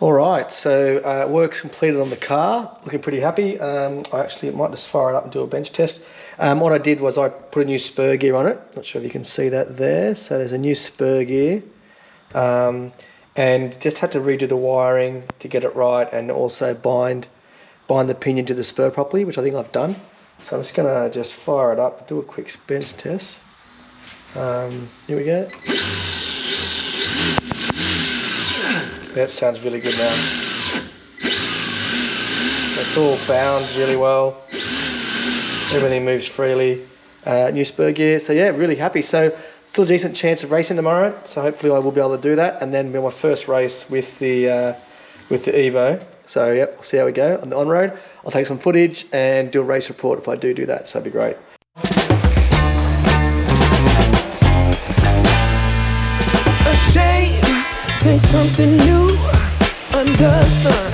All right, so work's completed on the car. Looking pretty happy. I actually might just fire it up and do a bench test. What I did was I put a new spur gear on it. Not sure if you can see that there. So there's a new spur gear. And just had to redo the wiring to get it right, and also bind the pinion to the spur properly, which I think I've done. So I'm just gonna just fire it up, do a quick bench test. Here we go. That sounds really good now. It's all bound really well. Everything moves freely. New spur gear. So yeah, really happy. So still a decent chance of racing tomorrow. So hopefully I will be able to do that, and then be my first race with the Evo. So yeah, we'll see how we go on the on-road. I'll take some footage and do a race report if I do that. So that'd be great. Think something new under the sun.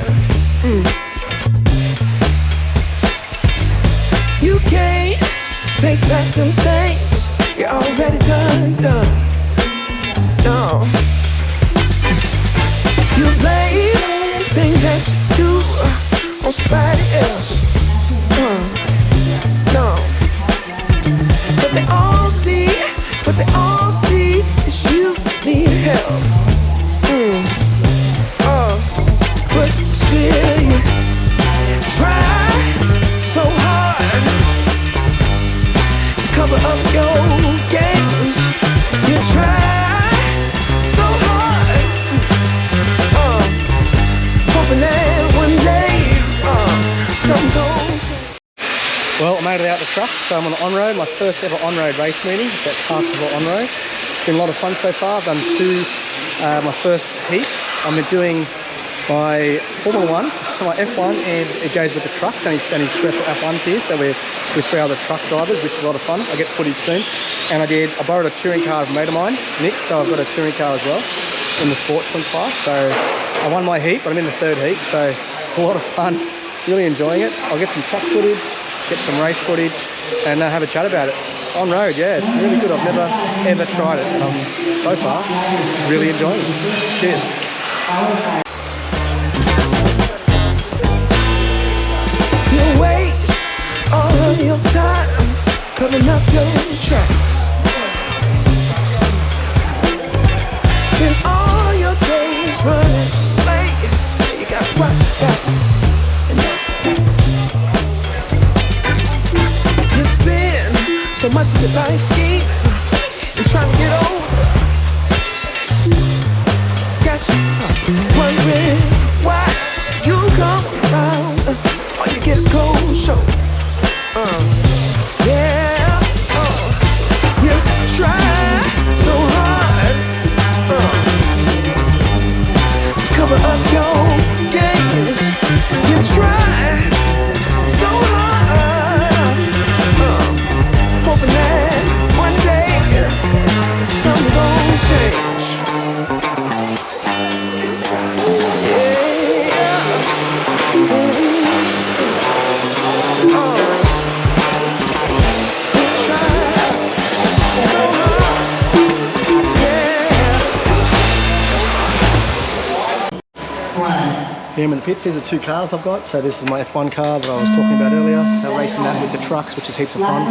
You can't take back them things you already done. No. You blame things that you do on somebody else. No. But they all see is you need help. But still you try so hard to cover up your games. You try so hard, hoping that one day something goes. Well, I made it out the truck, so I'm on the on-road, my first ever on-road race meeting at Castle Hill Onroad. It's been a lot of fun so far. I've done my first heat. I've been doing my Formula 1, so my F1, and it goes with the truck. Only special F1s here, so we're with 3 other truck drivers, which is a lot of fun. I get footage soon. And I borrowed a touring car from a mate of mine, Nick, so I've got a touring car as well in the Sportsman class. So I won my heat, but I'm in the 3rd heat, so it's a lot of fun. Really enjoying it. I'll get some truck footage, get some race footage, and have a chat about it. On road, yeah, it's really good. I've never ever tried it, and I'm so far really enjoying it. Cheers. You waste all of your time covering up your tracks. Spend all your days running late. You got to watch your back, and that's the facts. You spend so much of your life scheming and trying to get over. Got you wondering why you come around. All you get is cold show. Yeah, you try so hard to cover up your games. You try so hard, hoping that one day something gon' change. Here I'm in the pits. These are 2 cars I've got. So this is my F1 car that I was talking about earlier. They're racing that with the trucks, which is heaps of fun.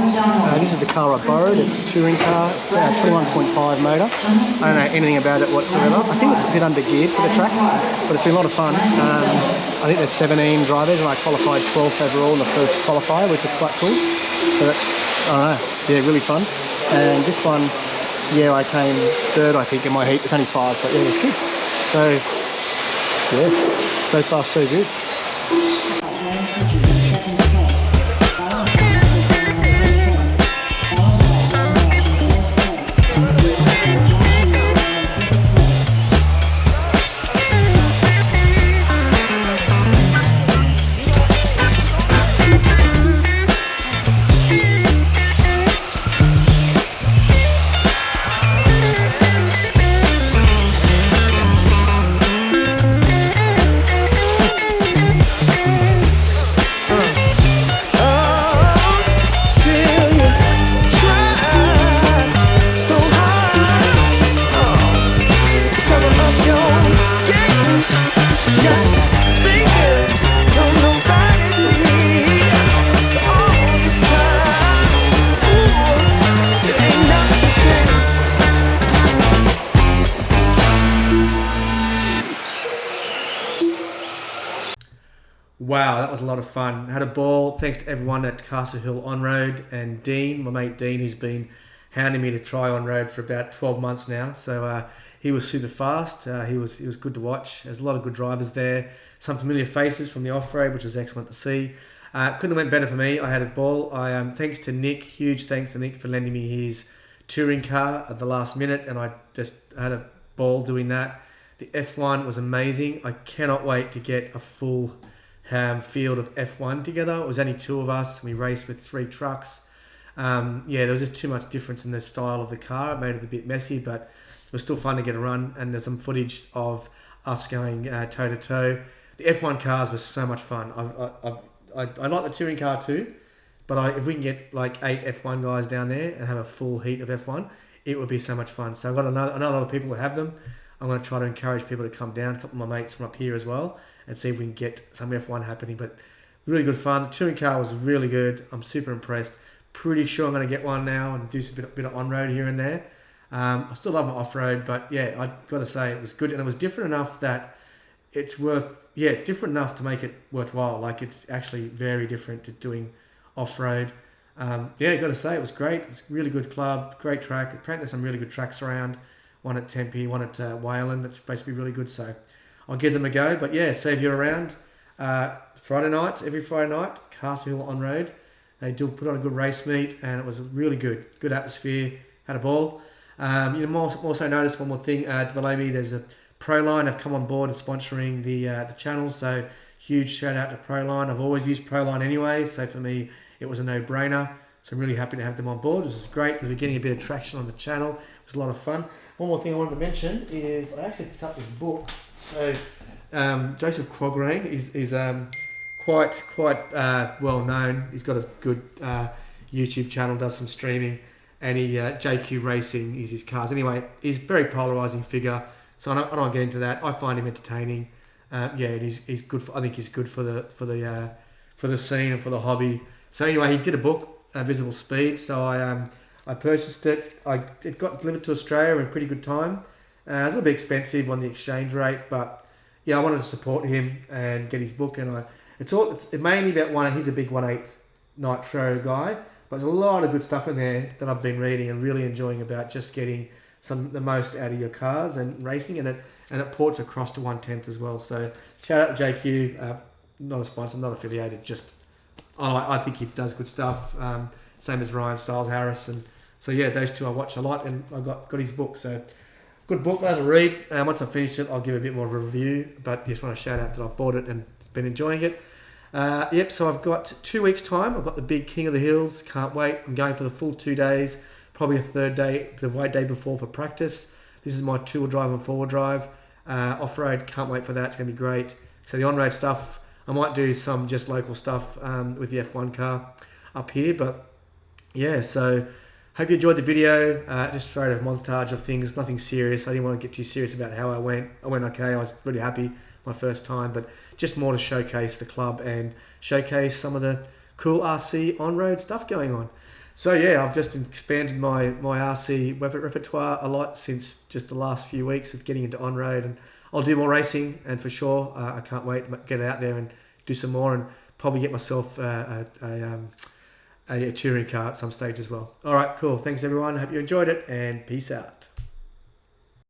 This is the car I borrowed. It's a touring car. It's a 21.5 motor. I don't know anything about it whatsoever. I think it's a bit under geared for the track, but it's been a lot of fun. I think there's 17 drivers, and I qualified 12th overall in the first qualifier, which is quite cool. So that's, I don't know, yeah, really fun. And this one, yeah, I came 3rd, I think, in my heat. It's only 5, but yeah, it's good. So, yeah. So far, so good. Wow, that was a lot of fun. Had a ball. Thanks to everyone at Castle Hill Onroad and Dean, my mate Dean, who's been hounding me to try on-road for about 12 months now. So he was super fast. He was good to watch. There's a lot of good drivers there. Some familiar faces from the off-road, which was excellent to see. Couldn't have went better for me. I had a ball. Thanks to Nick, huge thanks to Nick for lending me his touring car at the last minute, and I just had a ball doing that. The F1 was amazing. I cannot wait to get a full field of F1 together. It was only two of us. We raced with 3 trucks. There was just too much difference in the style of the car. It made it a bit messy, but it was still fun to get a run. And there's some footage of us going toe to toe. The F1 cars were so much fun. I like the touring car too, but if we can get like 8 F1 guys down there and have a full heat of F1, it would be so much fun. So I've got another a lot of people who have them. I'm going to try to encourage people to come down. A couple of my mates from up here as well, and see if we can get some F1 happening. But really good fun. The touring car was really good. I'm super impressed. Pretty sure I'm going to get one now and do some bit of on-road here and there. I still love my off-road, but yeah, I've got to say it was good, and it was different enough that it's different enough to make it worthwhile. Like, it's actually very different to doing off-road. Got to say it was great. It was a really good club, great track. Apparently some really good tracks around. One at Tempe, one at Wayland. That's supposed to be really good, so I'll give them a go. But yeah, so if you're around Friday nights, every Friday night, Castle Hill Onroad, they do put on a good race meet, and it was really good atmosphere. Had a ball. Also noticed one more thing below me. There's a Proline. Have come on board and sponsoring the channel. So huge shout out to Proline. I've always used Proline anyway, so for me it was a no-brainer. So I'm really happy to have them on board. This is great because we're getting a bit of traction on the channel. It was a lot of fun. One more thing I wanted to mention is I actually picked up this book. So Joseph Quagrain is quite well known. He's got a good YouTube channel, does some streaming, and JQ Racing is his cars. Anyway, he's a very polarizing figure, so I don't get into that. I find him entertaining. And he's good. I think he's good for the scene and for the hobby. So anyway, he did a book, Visible Speed. So I purchased it. It got delivered to Australia in pretty good time. A little bit expensive on the exchange rate, but yeah, I wanted to support him and get his book. And it's mainly about he's a big 1/8 nitro guy, but there's a lot of good stuff in there that I've been reading and really enjoying about just getting the most out of your cars and racing, and it ports across to 1/10 as well. So shout out to JQ, not a sponsor, not affiliated, just I think he does good stuff. Same as Ryan Styles Harris, and so yeah, those two I watch a lot, and I got his book. So good book. I'll have a read. Once I finish it, I'll give a bit more of a review. But just want to shout out that I've bought it and been enjoying it. So I've got 2 weeks time. I've got the big King of the Hills. Can't wait. I'm going for the full 2 days. Probably a third day, the day before for practice. This is my 2-wheel drive and 4-wheel drive. Off-road, can't wait for that. It's going to be great. So the on-road stuff, I might do some just local stuff with the F1 car up here. But yeah, so hope you enjoyed the video. Just showed a montage of things, nothing serious. I didn't want to get too serious about how I went. I went okay. I was really happy my first time, but just more to showcase the club and showcase some of the cool RC on-road stuff going on. So yeah, I've just expanded my RC repertoire a lot since just the last few weeks of getting into on-road, and I'll do more racing, and for sure I can't wait to get out there and do some more, and probably get myself a touring car at some stage as well. All right, cool. Thanks everyone. Hope you enjoyed it, and peace out.